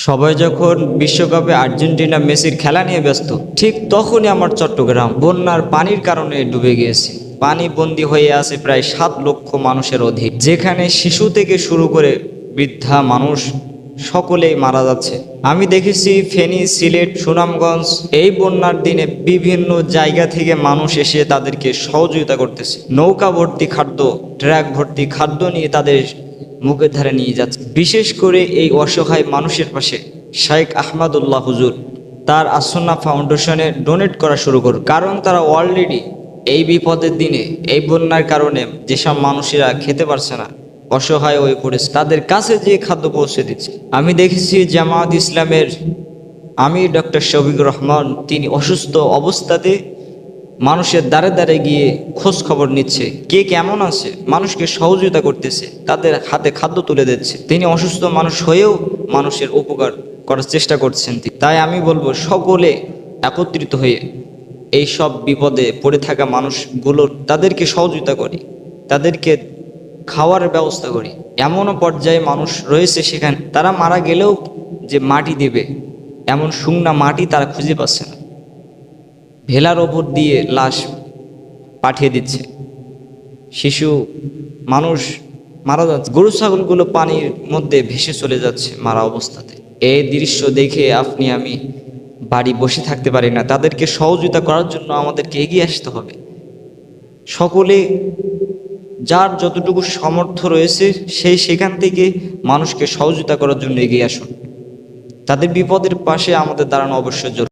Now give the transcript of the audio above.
সবাই যখন বিশ্বকাপে আর্জেন্টিনা মেসির খেলা নিয়ে ব্যস্ত, ঠিক তখনই আমার চট্টগ্রাম বন্যার পানির কারণে ডুবে গিয়েছে। পানি বন্দী হয়ে আছে প্রায় 7 লক্ষ মানুষের অধিক, যেখানে শিশু থেকে শুরু করে বৃদ্ধা মানুষ সকলেই মারা যাচ্ছে। আমি দেখেছি ফেনী, সিলেট, সুনামগঞ্জ এই বন্যার দিনে বিভিন্ন জায়গা থেকে মানুষ এসে তাদেরকে সহযোগিতা করতেছে। নৌকা ভর্তি খাদ্য, ট্রাক ভর্তি খাদ্য নিয়ে তাদের মুখের ধারে নিয়ে যাচ্ছে। বিশেষ করে এই অসহায় মানুষের পাশে শেখ আহমদুল্লাহ হুজুর তার আসন্না ফাউন্ডেশনে ডোনেট করা শুরু করুন, কারণ তারা অলরেডি এই বিপদের দিনে, এই বন্যার কারণে যেসব মানুষেরা খেতে পারছে না, অসহায় হয়ে পড়েছে, তাদের কাছে যে খাদ্য পৌঁছে দিচ্ছে। আমি দেখেছি জামায়াত ইসলামের আমির ডক্টর শফিকুর রহমান, তিনি অসুস্থ অবস্থাতে মানুষের দ্বারে দ্বারে গিয়ে খোঁজ খবর নিচ্ছে, কে কেমন আছে, মানুষকে সহযোগিতা করতেছে, তাদের হাতে খাদ্য তুলে দিচ্ছে। তিনি অসুস্থ মানুষ হয়েও মানুষের উপকার করার চেষ্টা করছেন। তাই আমি বলবো, সকলে একত্রিত হয়ে এই সব বিপদে পড়ে থাকা মানুষগুলোর তাদেরকে সহযোগিতা করি, তাদেরকে খাওয়ার ব্যবস্থা করি। এমনও পর্যায়ে মানুষ রয়েছে সেখানে তারা মারা গেলেও যে মাটি দেবে এমন শুকনা মাটি তারা খুঁজে পাচ্ছে না, ভেলার ওপর দিয়ে লাশ পাঠিয়ে দিচ্ছে। শিশু মানুষ মারা যাচ্ছে, গরু ছাগলগুলো পানির মধ্যে ভেসে চলে যাচ্ছে মারা অবস্থাতে। এই দৃশ্য দেখে আপনি আমি বাড়ি বসে থাকতে পারি না, তাদেরকে সহযোগিতা করার জন্য আমাদেরকে এগিয়ে আসতে হবে। সকলে যার যতটুকু সামর্থ্য রয়েছে সেখান থেকে মানুষকে সহযোগিতা করার জন্য এগিয়ে আসুন। তাদের বিপদের পাশে আমাদের দাঁড়ানো অবশ্যই জরুরি।